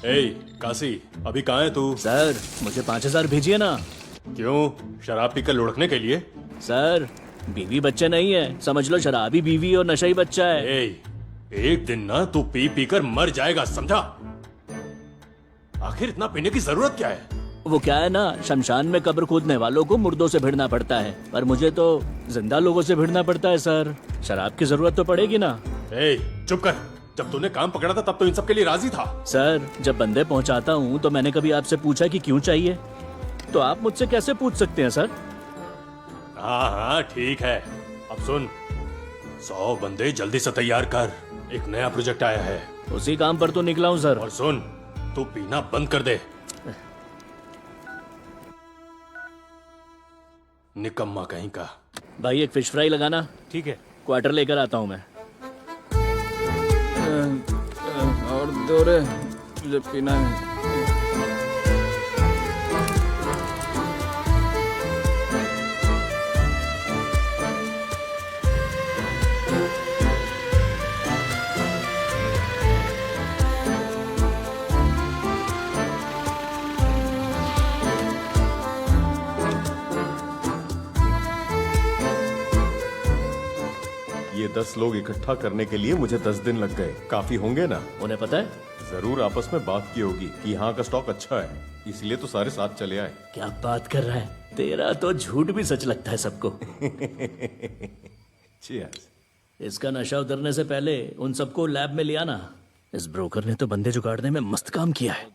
ए काशी, अभी कहाँ है तू? सर मुझे 5,000 भेजिए ना। क्यों? शराब पीकर लुढ़कने के लिए? सर बीवी बच्चे नहीं है, समझ लो शराबी बीवी और नशई बच्चा है। ए, एक दिन ना तू पी पी कर मर जाएगा, समझा? आखिर इतना पीने की जरूरत क्या है? वो क्या है ना, शमशान में कब्र खोदने वालों को मुर्दों से भिड़ना पड़ता है, पर मुझे तो जिंदा लोगों से भिड़ना पड़ता है सर। शराब की जरूरत तो पड़ेगी ना। ए, चुप कर। जब तूने काम पकड़ा था तब तो इन सब के लिए राजी था। सर जब बंदे पहुंचाता हूँ तो मैंने कभी आपसे पूछा कि क्यों चाहिए? तो आप मुझसे कैसे पूछ सकते हैं सर? हाँ हाँ ठीक है। अब सुन, 100 बंदे जल्दी से तैयार कर, एक नया प्रोजेक्ट आया है। उसी काम पर तो निकला हूँ सर। और सुन, तू पीना बंद कर दे। निकम्मा कहीं का। भाई एक फिश फ्राई लगाना। ठीक है। क्वार्टर लेकर आता हूँ मैं। और दो रे, मुझे पीना है। ये 10 लोग इकट्ठा करने के लिए मुझे 10 दिन लग गए। काफी होंगे ना? उन्हें पता है? जरूर आपस में बात की होगी कि यहाँ का स्टॉक अच्छा है, इसलिए तो सारे साथ चले आए। क्या बात कर रहा है? तेरा तो झूठ भी सच लगता है सबको। Cheers। इसका नशा उतरने से पहले उन सबको लैब में ले आना। इस ब्रोकर ने तो बंदे जुगाड़ने में मस्त काम किया है।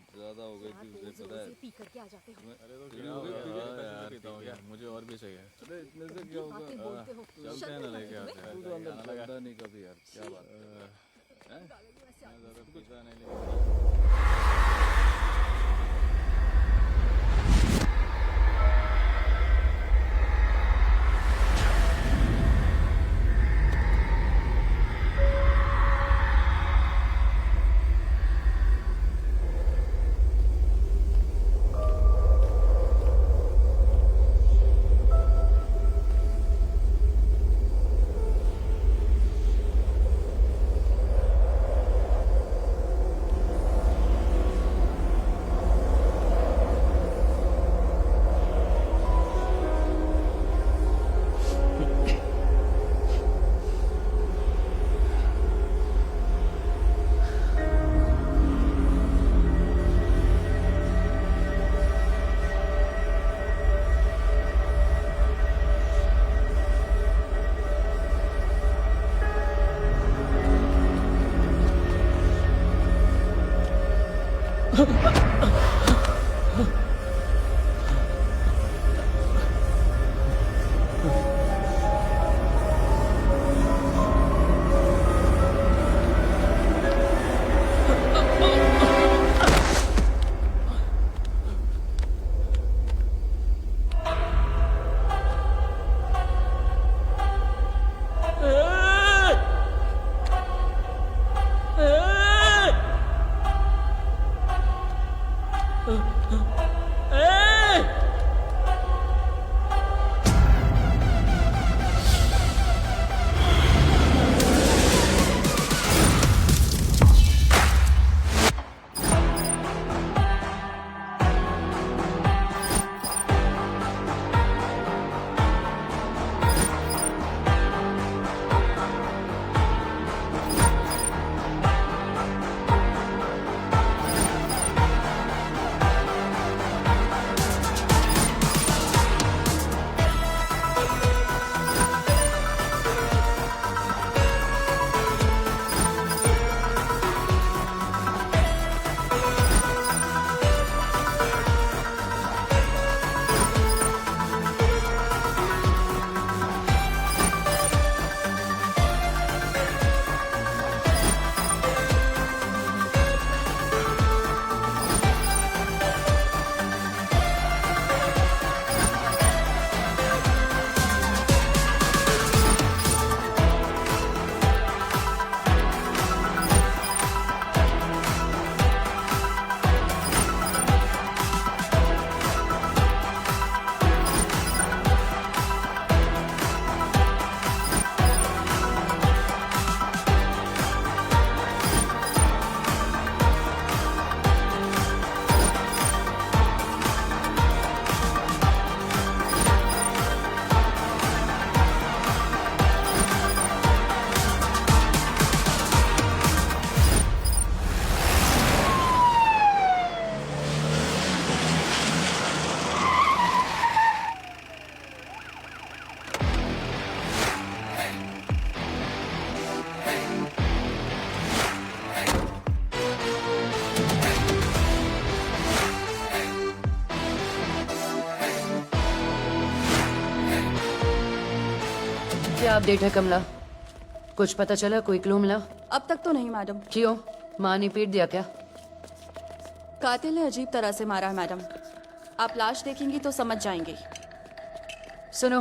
मुझे और भी चाहिए। अरे इतने से क्या होगा? चलते हैं ना, लेके आते हैं। तू तो अंदर चलता नहीं कभी यार, क्या बात है? ज़्यादा पीता नहीं लेकिन क्या अपडेट है कमला? कुछ पता चला? कोई क्लू मिला? अब तक तो नहीं मैडम। क्यों? माँ ने पीट दिया क्या? कातिल ने अजीब तरह से मारा है मैडम। आप लाश देखेंगी तो समझ जाएंगी। सुनो,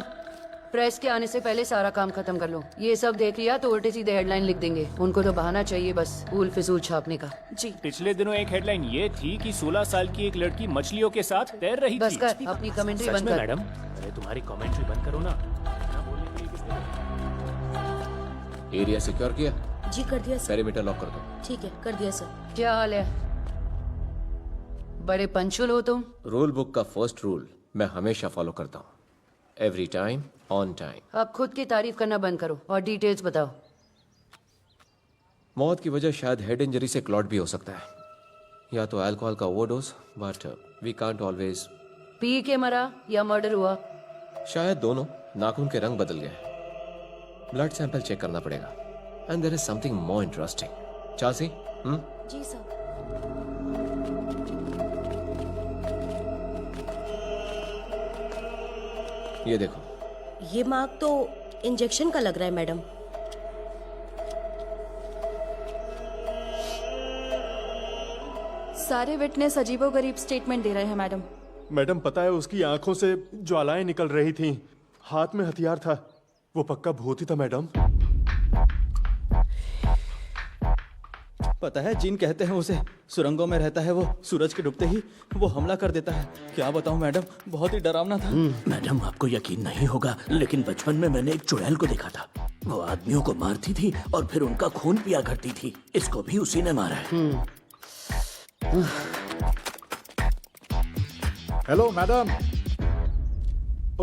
प्रेस के आने से पहले सारा काम खत्म कर लो। ये सब देख लिया तो उल्टे सीधे हेडलाइन लिख देंगे। उनको तो बहाना चाहिए बस ऊल फिजूल छापने का। जी। पिछले दिनों एक हेडलाइन ये थी कि 16 साल की एक लड़की मछलियों के साथ तैर रही बस थी। कर, अपनी कमेंट्री सच बंद में कर। मैडम? अरे तुम्हारी कमेंट्री बंद करो ना। एरिया सिक्योर किया? जी कर दिया सर। पेरीमीटर लॉक कर दो। ठीक है कर दिया सर। क्या हाल है? बड़े पंचुल हो तुम। रूल बुक का फर्स्ट रूल मैं हमेशा फॉलो करता हूँ, एवरी टाइम ऑन टाइम। अब खुद की तारीफ करना बंद करो और डिटेल्स बताओ। मौत की वजह शायद हेड इंजरी से क्लॉट भी हो सकता है, या तो अल्कोहल का overdose, but we can't always. पी के मरा या मर्डर हुआ? शायद दोनों। नाखून के रंग बदल गए। ब्लड सैंपल चेक करना पड़ेगा। And there is something more interesting. चासी? जी सर। ये देखो। ये मार्क तो इंजेक्शन का लग रहा है मैडम। सारे विटनेस अजीबोगरीब स्टेटमेंट दे रहे हैं मैडम। मैडम पता है उसकी आंखों से ज्वालाएं निकल रही थीं, हाथ में हथियार था। वो पक्का भूत ही था मैडम। पता है जिन कहते हैं उसे, सुरंगों में रहता है वो, सूरज के डूबते ही वो हमला कर देता है। क्या बताऊं मैडम, बहुत ही डरावना था। मैडम आपको यकीन नहीं होगा लेकिन बचपन में मैंने एक चुड़ैल को देखा था। वो आदमियों को मारती थी और फिर उनका खून पिया करती थी। इसको भी उसी ने मारा है। Hello madam.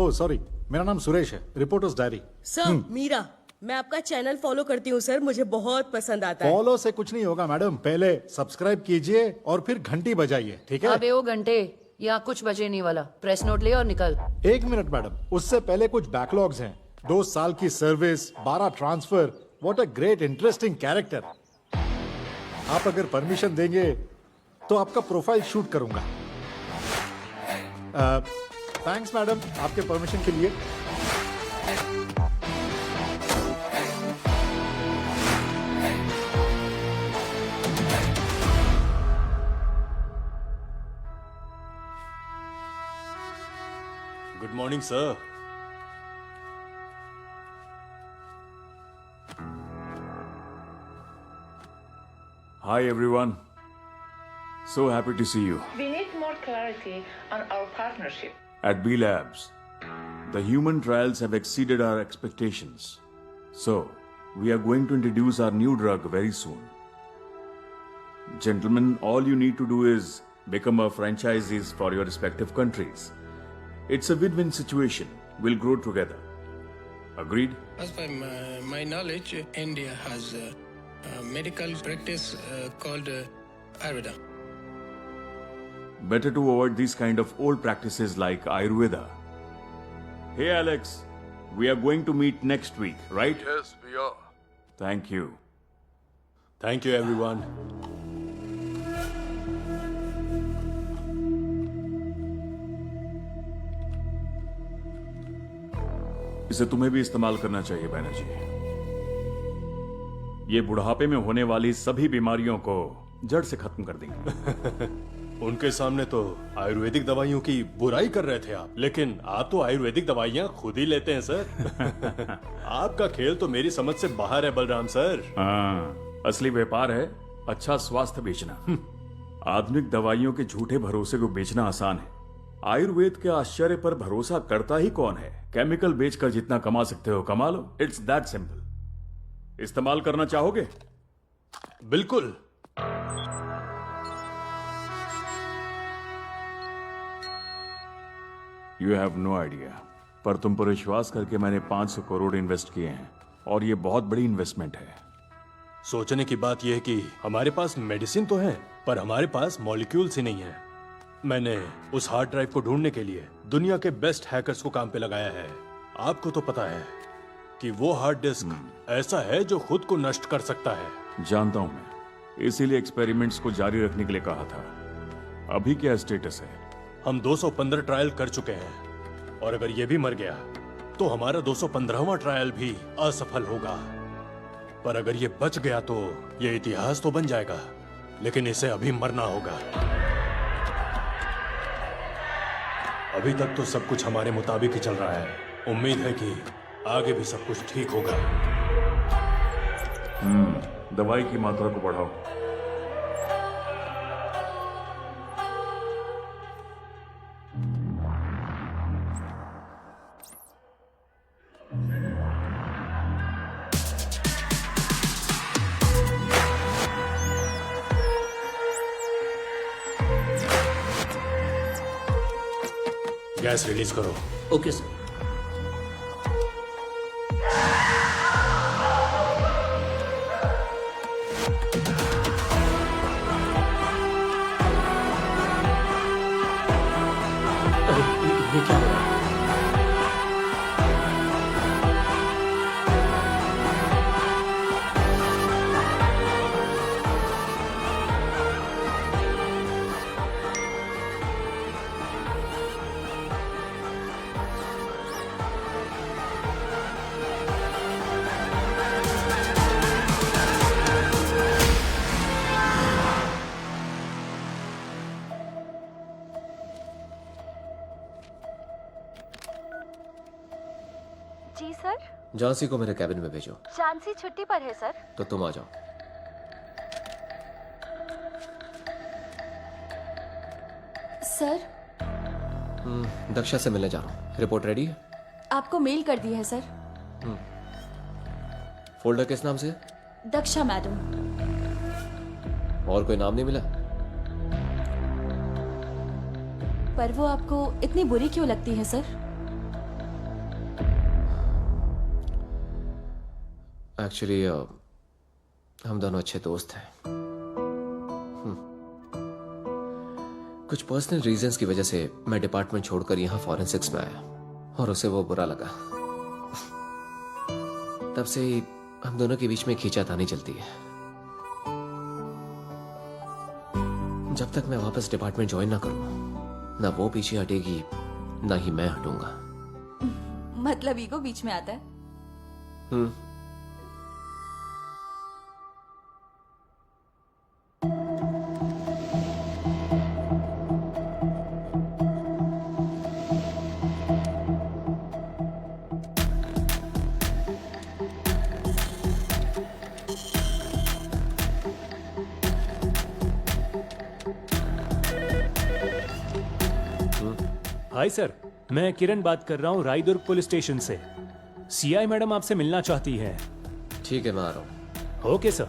ओह सॉरी, मेरा नाम सुरेश है, रिपोर्टर्स डायरी। सर मीरा, मैं आपका चैनल फॉलो करती हूँ सर, मुझे बहुत पसंद आता है। फॉलो से कुछ नहीं होगा मैडम, पहले सब्सक्राइब कीजिए और फिर घंटी बजाइए, ठीक है? अबे वो घंटे, यहाँ कुछ बचे नहीं वाला। प्रेस नोट ले और निकल। 1 मिनट मैडम, उससे पहले कुछ बैकलॉग्स हैं। 2 साल की service, 12 transfer. What a great interesting character. आप अगर परमिशन देंगे तो आपका प्रोफाइल शूट करूंगा। थैंक्स मैडम आपके परमिशन के लिए। Good morning sir. Hi everyone. So happy to see you. We need more clarity on our partnership. At B Labs, the human trials have exceeded our expectations. So, we are going to introduce our new drug very soon. Gentlemen, all you need to do is become our franchisees for your respective countries. It's a win-win situation. We'll grow together. Agreed? As per my knowledge, India has a medical practice called Ayurveda. Better to avoid these kind of old practices like Ayurveda. Hey Alex, we are going to meet next week, right? Yes, we are. Thank you. Thank you everyone. इसे तुम्हें भी इस्तेमाल करना चाहिए बहना जी। ये बुढ़ापे में होने वाली सभी बीमारियों को जड़ से खत्म कर देंगे। उनके सामने तो आयुर्वेदिक दवाइयों की बुराई कर रहे थे आप, लेकिन आप तो आयुर्वेदिक दवाइयाँ खुद ही लेते हैं सर। आपका खेल तो मेरी समझ से बाहर है बलराम सर। हाँ, असली व्यापार है अच्छा स्वास्थ्य बेचना। आधुनिक दवाइयों के झूठे भरोसे को बेचना आसान है। आयुर्वेद के आश्चर्य पर भरोसा करता ही कौन है? केमिकल बेचकर जितना कमा सकते हो कमा लो। It's that simple. इस्तेमाल करना चाहोगे? बिल्कुल। यू हैव नो आइडिया, पर तुम पर विश्वास करके मैंने 500 करोड़ इन्वेस्ट किए हैं और ये बहुत बड़ी इन्वेस्टमेंट है। सोचने की बात यह है कि हमारे पास मेडिसिन तो है पर हमारे पास मॉलिक्यूल्स ही नहीं है। मैंने उस हार्ड ड्राइव को ढूंढने के लिए दुनिया के बेस्ट हैकर्स को काम पे लगाया है। आपको तो पता है कि वो हार्ड डिस्क ऐसा है जो खुद को नष्ट कर सकता है। जानता हूं मैं, इसीलिए एक्सपेरिमेंट्स को जारी रखने के लिए कहा था। अभी क्या स्टेटस है? हम 215 ट्रायल कर चुके हैं और अगर ये भी मर गया तो हमारा 215वां ट्रायल भी असफल होगा। पर अगर ये बच गया तो ये इतिहास तो बन जाएगा, लेकिन इसे अभी मरना होगा। अभी तक तो सब कुछ हमारे मुताबिक ही चल रहा है। उम्मीद है कि आगे भी सब कुछ ठीक होगा। दवाई की मात्रा को बढ़ाओ। गैस रिलीज करो। Okay sir. ये क्या हो रहा है? जी सर। झांसी को मेरे कैबिन में भेजो। झांसी छुट्टी पर है सर। तो तुम आ जाओ। सर दक्षा से मिलने जा रहा हूँ। रिपोर्ट रेडी है? आपको मेल कर दी है सर। फोल्डर किस नाम से? दक्षा मैडम। और कोई नाम नहीं मिला? पर वो आपको इतनी बुरी क्यों लगती है सर? एक्चुअली हम दोनों अच्छे दोस्त हैं। कुछ पर्सनल रीजंस की वजह से मैं डिपार्टमेंट छोड़कर यहाँ फॉरेंसिक्स में आया और उसे वो बुरा लगा। तब से ही हम दोनों के बीच में खींचातानी चलती है। जब तक मैं वापस डिपार्टमेंट ज्वाइन ना करूं, ना वो पीछे हटेगी ना ही मैं हटूंगा। मतलब ईगो बीच में आता है। हाय सर, मैं किरण बात कर रहा हूँ रायदुर्ग पुलिस स्टेशन से। सीआई मैडम आपसे मिलना चाहती हैं। ठीक है, मैं आ रहा हूँ। Okay sir.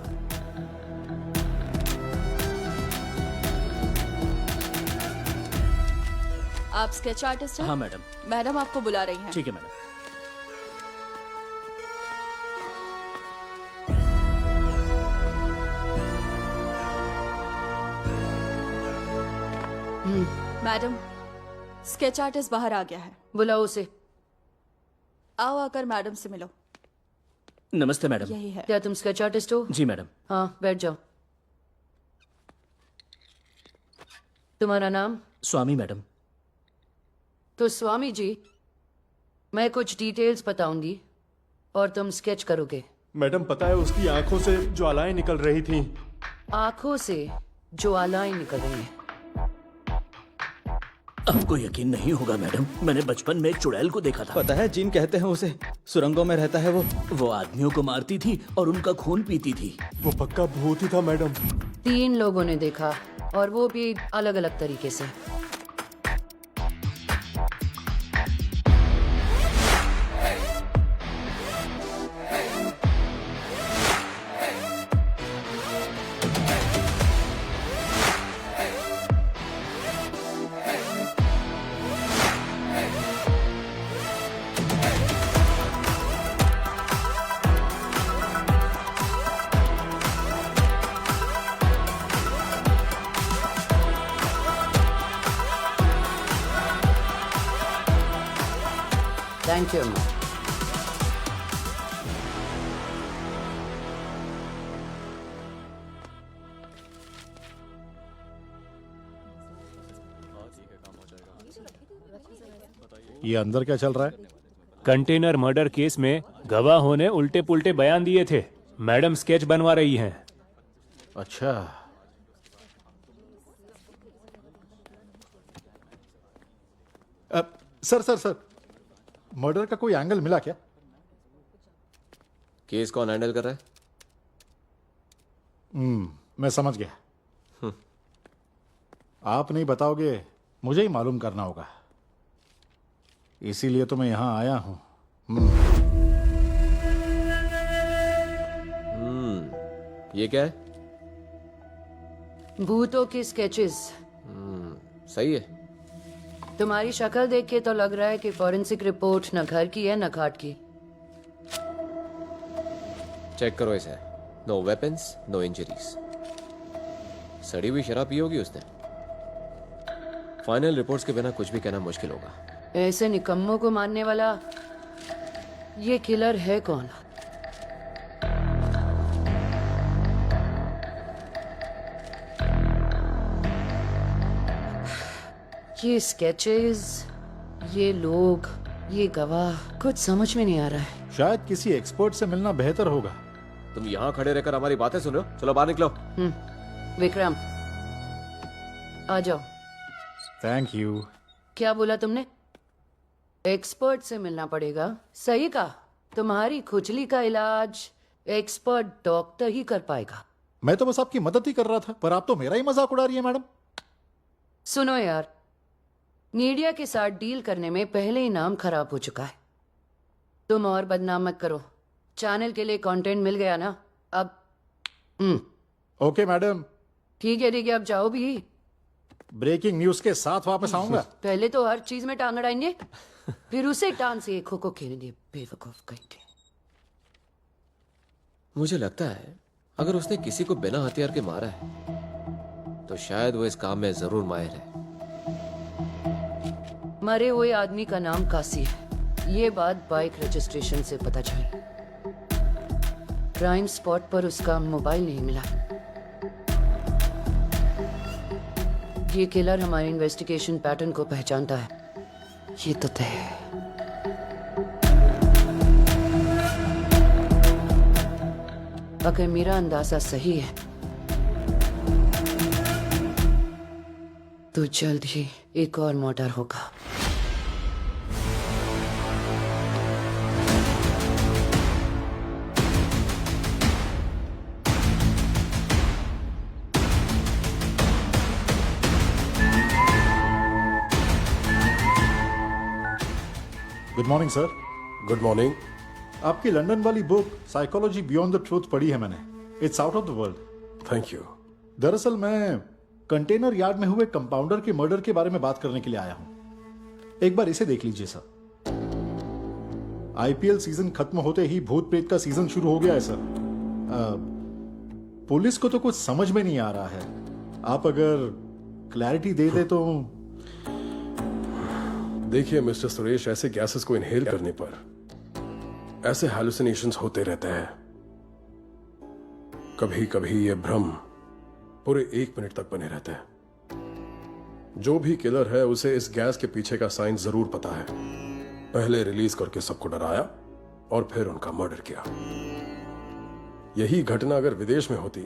आप स्केच आर्टिस्ट हैं? हाँ मैडम। मैडम आपको बुला रही हैं। ठीक है मैडम। मैडम, स्केच आर्टिस्ट बाहर आ गया है। बुलाओ उसे। आओ आकर मैडम से मिलो। नमस्ते मैडम। यही है। क्या तुम स्केच आर्टिस्ट हो? जी मैडम। हाँ, बैठ जाओ। तुम्हारा नाम? स्वामी मैडम। तो स्वामी जी, मैं कुछ डिटेल्स बताऊंगी और तुम स्केच करोगे। मैडम, पता है उसकी आंखों से ज्वालाएं निकल रही थीं। आंखों से ज्वालाएं निकल रही हैं। आपको यकीन नहीं होगा मैडम, मैंने बचपन में एक चुड़ैल को देखा था। पता है, जीन कहते हैं उसे। सुरंगों में रहता है वो आदमियों को मारती थी और उनका खून पीती थी। वो पक्का भूत ही था मैडम। 3 लोगों ने देखा और वो भी अलग अलग तरीके से। Thank you. ये अंदर क्या चल रहा है? कंटेनर मर्डर केस में गवाहों ने उल्टे पुल्टे बयान दिए थे। मैडम स्केच बनवा रही हैं। अच्छा, सर मर्डर का कोई एंगल मिला क्या? केस कौन हैंडल कर रहा है? मैं समझ गया। आप नहीं बताओगे, मुझे ही मालूम करना होगा, इसीलिए तो मैं यहां आया हूं। ये क्या है? भूतों की स्केचेस। सही है। तुम्हारी शक्ल देख के तो लग रहा है कि फॉरेंसिक रिपोर्ट न घर की है न घाट की। चेक करो इसे। No weapons, no injuries. सड़ी हुई शराब पी होगी उसने। फाइनल रिपोर्ट्स के बिना कुछ भी कहना मुश्किल होगा। ऐसे निकम्मों को मारने वाला ये किलर है कौन? ये स्केचेस, ये लोग, ये गवाह, कुछ समझ में नहीं आ रहा है। शायद किसी एक्सपर्ट से मिलना बेहतर होगा। तुम यहाँ खड़े रहकर हमारी बातें सुन रहे हो? चलो बाहर निकलो। विक्रम, आ जाओ। Thank you. क्या बोला तुमने? एक्सपर्ट से मिलना पड़ेगा? सही कहा। तुम्हारी खुजली का इलाज एक्सपर्ट डॉक्टर ही कर पाएगा। मैं तो बस आपकी मदद ही कर रहा था, पर आप तो मेरा ही मजाक उड़ा रही है मैडम। सुनो यार, मीडिया के साथ डील करने में पहले ही नाम खराब हो चुका है। तुम और बदनाम मत करो। चैनल के लिए कंटेंट मिल गया ना अब। Okay madam. ठीक है, अब जाओ भी। ब्रेकिंग न्यूज के साथ वापस आऊंगा। पहले तो हर चीज में टांग अड़ाएंगे, फिर उसे टांग से खो खो खेलेंगे। बेवकूफ कहेंगे। मुझे लगता है अगर उसने किसी को बिना हथियार के मारा है तो शायद वो इस काम में जरूर माहिर है। मरे हुए आदमी का नाम काशी है, ये बात बाइक रजिस्ट्रेशन से पता चली। क्राइम स्पॉट पर उसका मोबाइल नहीं मिला। ये किलर हमारे इन्वेस्टिगेशन पैटर्न को पहचानता है, ये तो तय है। अगर मेरा अंदाजा सही है तो जल्द ही एक और मर्डर होगा। Good morning sir. Good morning. आपकी लंदन वाली book psychology beyond the truth पढ़ी है मैंने। It's out of the world. Thank you. दरअसल मैं कंटेनर यार्ड में हुए कंपाउंडर के मर्डर के बारे में बात करने के लिए आया हूं। एक बार इसे देख लीजिए सर। आईपीएल सीजन खत्म होते ही भूत प्रेत का सीजन शुरू हो गया है सर। पुलिस को तो कुछ समझ में नहीं आ रहा है। आप अगर क्लैरिटी दे दे तो। देखिए मिस्टर सुरेश, ऐसे गैसेस को इनहेल करने पर ऐसे हैलुसिनेशंस होते रहते हैं। कभी कभी ये भ्रम पूरे 1 मिनट तक बने रहते हैं। जो भी किलर है उसे इस गैस के पीछे का साइन जरूर पता है। पहले रिलीज करके सबको डराया और फिर उनका मर्डर किया। यही घटना अगर विदेश में होती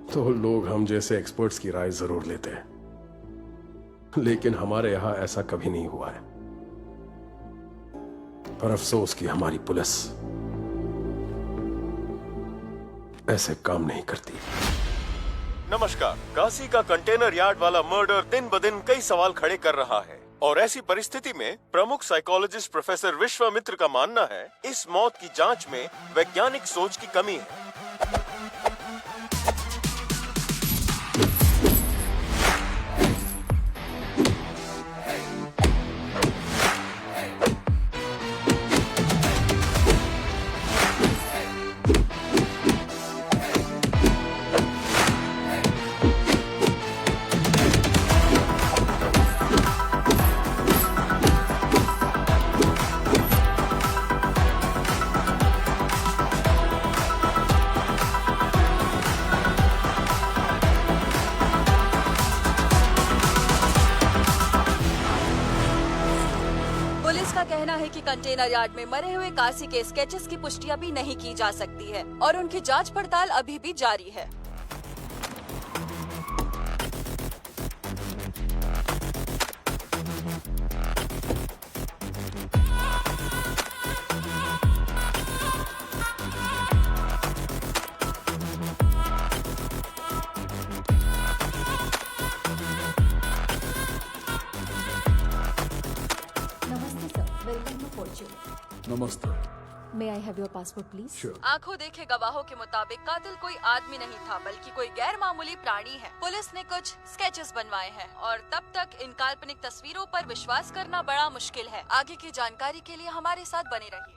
तो लोग हम जैसे एक्सपर्ट्स की राय जरूर लेते हैं, लेकिन हमारे यहां ऐसा कभी नहीं हुआ है। पर अफसोस कि हमारी पुलिस ऐसे काम नहीं करती। नमस्कार। काशी का कंटेनर यार्ड वाला मर्डर दिन ब दिन कई सवाल खड़े कर रहा है और ऐसी परिस्थिति में प्रमुख साइकोलॉजिस्ट प्रोफेसर विश्वामित्र का मानना है इस मौत की जांच में वैज्ञानिक सोच की कमी है। पुलिस का कहना है कि कंटेनर यार्ड में मरे हुए काशी के स्केचेस की पुष्टि अभी नहीं की जा सकती है और उनकी जांच पड़ताल अभी भी जारी है। नमस्ते। May I have your passport, please? Sure. आंखों देखे गवाहों के मुताबिक कातिल कोई आदमी नहीं था बल्कि कोई गैर मामूली प्राणी है। पुलिस ने कुछ स्केचेस बनवाए हैं और तब तक इन काल्पनिक तस्वीरों पर विश्वास करना बड़ा मुश्किल है। आगे की जानकारी के लिए हमारे साथ बने रहिए।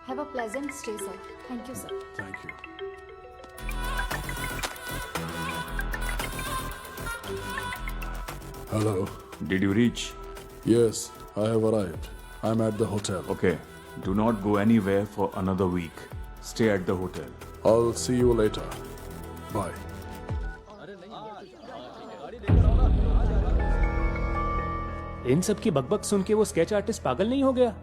Have a pleasant stay, sir. Thank you, sir. Thank you. Hello. Did you reach? Yes, I have arrived. I'm at the hotel. Okay. Do not go anywhere for another week. Stay at the hotel. I'll see you later. Bye. इन सब की बकबक सुन के वो sketch artist पागल नहीं हो गया?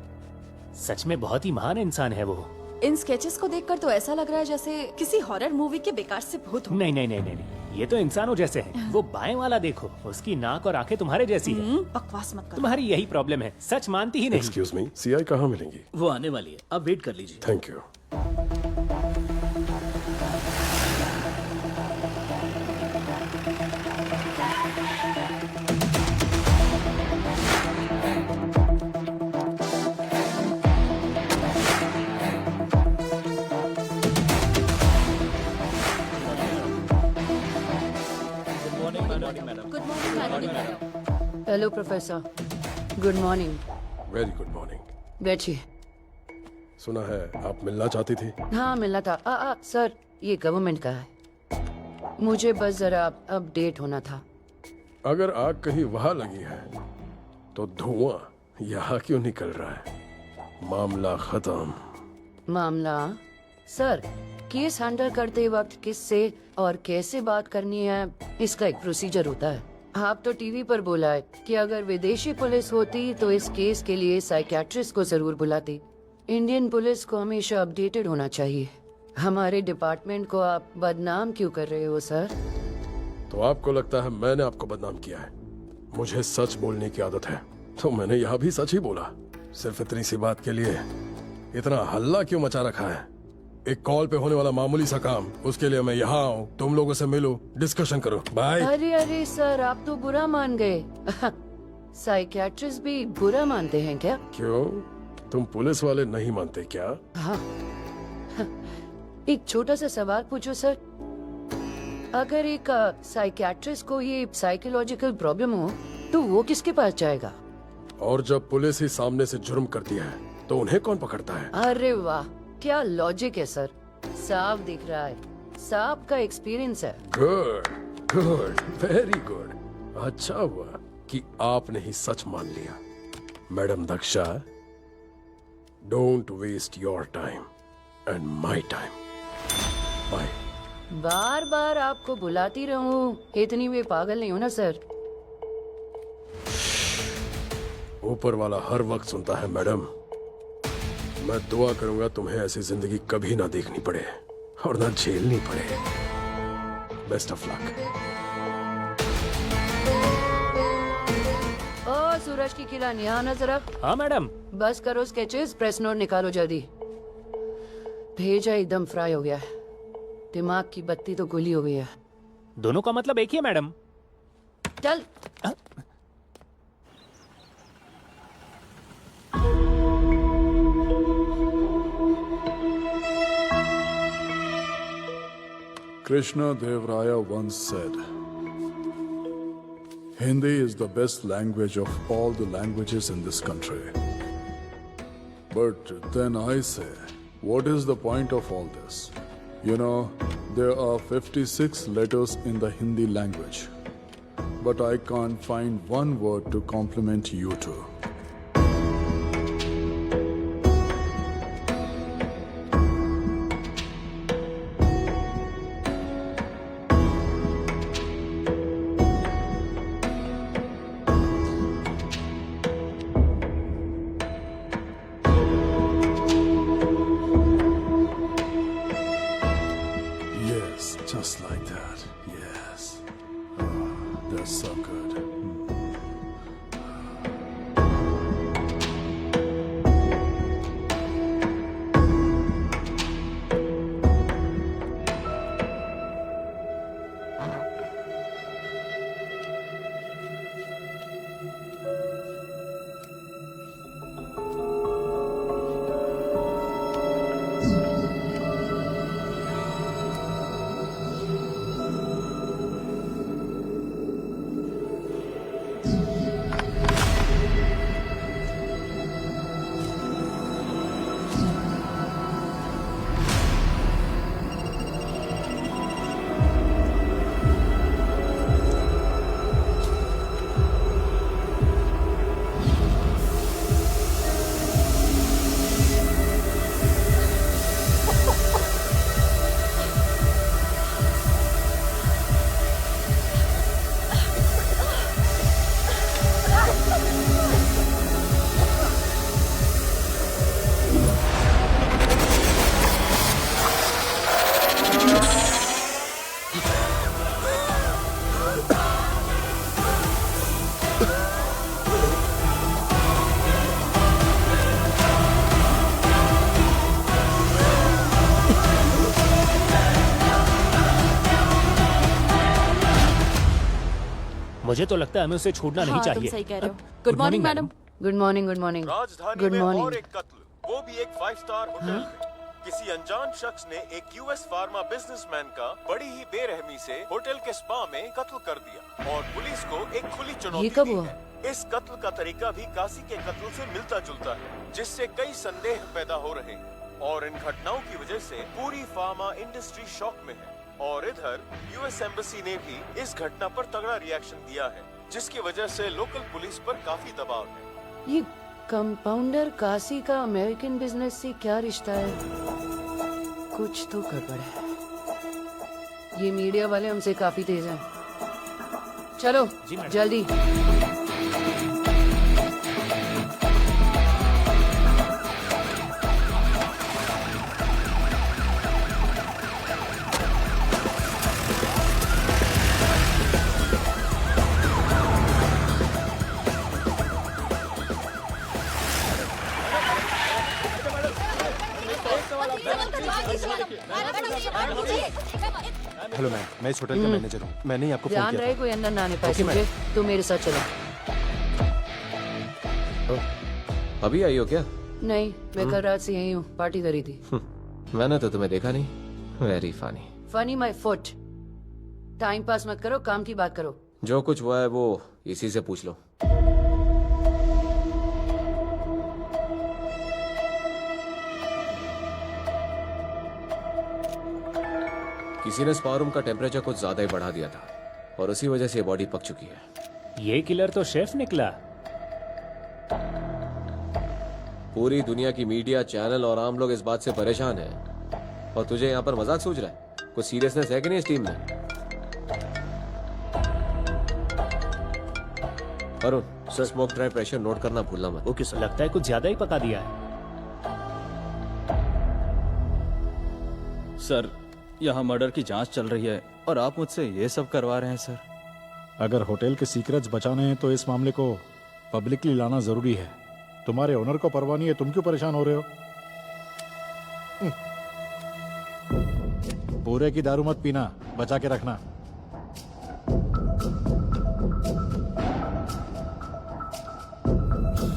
सच में बहुत ही महान इंसान है वो। इन स्केचेस को देखकर तो ऐसा लग रहा है जैसे किसी हॉरर मूवी के बेकार से भूत हो। नहीं नहीं नहीं नहीं, ये तो इंसानों जैसे हैं। वो बाएं वाला देखो, उसकी नाक और आंखें तुम्हारे जैसी हैं। बकवास मत करो। तुम्हारी यही प्रॉब्लम है, सच मानती ही नहीं। Excuse me, CI कहाँ मिलेंगी? वो आने वाली है, आप वेट कर लीजिए। Thank you. Good morning madam. Hello professor, good morning. Very good morning. बैठिए। सुना है आप मिलना चाहती थी? हाँ मिलना था। सर ये गवर्नमेंट का है, मुझे बस जरा अपडेट होना था। अगर आग कहीं वहां लगी है तो धुआं यहाँ क्यों निकल रहा है? मामला खत्म। मामला? सर केस हैंडल करते वक्त किससे और कैसे बात करनी है इसका एक प्रोसीजर होता है। आप तो टीवी पर बोला है कि अगर विदेशी पुलिस होती तो इस केस के लिए साइकियाट्रिस्ट को जरूर बुलाती। इंडियन पुलिस को हमेशा अपडेटेड होना चाहिए। हमारे डिपार्टमेंट को आप बदनाम क्यों कर रहे हो सर? तो आपको लगता है मैंने आपको बदनाम किया है? मुझे सच बोलने की आदत है तो मैंने यहाँ भी सच ही बोला। सिर्फ इतनी सी बात के लिए इतना हल्ला क्यों मचा रखा है? एक कॉल पे होने वाला मामूली सा काम, उसके लिए मैं यहाँ आऊँ, तुम लोगों से मिलूं, डिस्कशन करो। बाय। अरे अरे सर आप तो बुरा मान गए। साइकियाट्रिस्ट भी बुरा मानते हैं क्या? क्यों, तुम पुलिस वाले नहीं मानते क्या? हाँ। एक छोटा सा सवाल पूछो सर, अगर एक साइकियाट्रिस्ट को ये साइकोलॉजिकल प्रॉब्लम हो तो वो किसके पास जाएगा? और जब पुलिस ही सामने से जुर्म करती है तो उन्हें कौन पकड़ता है? अरे वाह, क्या लॉजिक है सर, साफ दिख रहा है, साफ का एक्सपीरियंस है। Good good, very good. अच्छा हुआ कि आपने ही सच मान लिया। Madam Daksha, don't waste your time and my time. Bye. बार बार आपको बुलाती रहूं, इतनी भी पागल नहीं हो ना सर। ऊपर वाला हर वक्त सुनता है मैडम। मैं दुआ करूंगा तुम्हें ऐसी जिंदगी कभी ना देखनी पड़े और ना झेलनी पड़े। Best of luck. ओ सूरज की किरण, यहाँ ना जरा। हाँ मैडम। बस करो स्केचेस, प्रेस नोट निकालो जल्दी। भेजा एकदम फ्राई हो गया है, दिमाग की बत्ती तो गुली हो गई है। दोनों का मतलब एक ही है मैडम। चल। Krishna Dev Raya once said, Hindi is the best language of all the languages in this country. But then I say, what is the point of all this? You know, there are 56 letters in the Hindi language, but I can't find one word to compliment you two. मुझे तो लगता है हमें उसे छोड़ना नहीं चाहिए। सही कह रहे हो। Good morning madam. Good morning good morning. राजधानी गुड में मॉर्निंग। और एक कत्ल, वो भी एक 5 स्टार होटल में। किसी अनजान शख्स ने एक यूएस फार्मा बिजनेसमैन का बड़ी ही बेरहमी से होटल के स्पा में कत्ल कर दिया और पुलिस को एक खुली चुनौती ये कब दी हुआ? है। इस कत्ल का तरीका भी काशी के कत्ल से मिलता जुलता है, जिससे कई संदेह पैदा हो रहे हैं और इन घटनाओं की वजह से पूरी फार्मा इंडस्ट्री शॉक में है। और इधर यूएस एम्बेसी ने भी इस घटना पर तगड़ा रिएक्शन दिया है, जिसकी वजह से लोकल पुलिस पर काफी दबाव है। ये कंपाउंडर काशी का अमेरिकन बिजनेस से क्या रिश्ता है? कुछ तो गड़बड़ है। ये मीडिया वाले हमसे काफी तेज हैं। चलो जल्दी। हेलो मैम, मैं इस होटल का मैनेजर हूँ। मैंने ही आपको फोन ध्यान किया रहे था। कोई अंदर ना आने पाए। Okay, ma'am. समझे? तुम मेरे साथ चलो। अभी आई हो क्या? नहीं, मैं कल रात से यही हूँ, पार्टी करी थी। मैंने तो तुम्हें देखा नहीं। Very funny. Funny my foot. Time pass मत करो, काम की बात करो। जो कुछ हुआ है वो इसी से पूछ लो। किसी ने स्पा रूम का टेम्परेचर कुछ ज्यादा ही बढ़ा दिया था और उसी वजह से बॉडी पक चुकी है। ये किलर तो शेफ निकला। पूरी दुनिया की मीडिया, चैनल और आम लोग इस बात से परेशान हैं और तुझे यहाँ पर मजाक सूझ रहा है? कुछ सीरियसनेस है कि नहीं इस टीम में? Arun sir, smoke dry pressure note करना भूलना मत। Okay sir. लगता है कुछ ज्यादा ही पका दिया है। सर, यहाँ मर्डर की जांच चल रही है और आप मुझसे ये सब करवा रहे हैं सर। अगर होटल के सीक्रेट्स बचाने हैं तो इस मामले को पब्लिकली लाना जरूरी है। तुम्हारे ओनर को परवाह नहीं है, तुम क्यों परेशान हो रहे हो? पूरे की दारू मत पीना, बचा के रखना।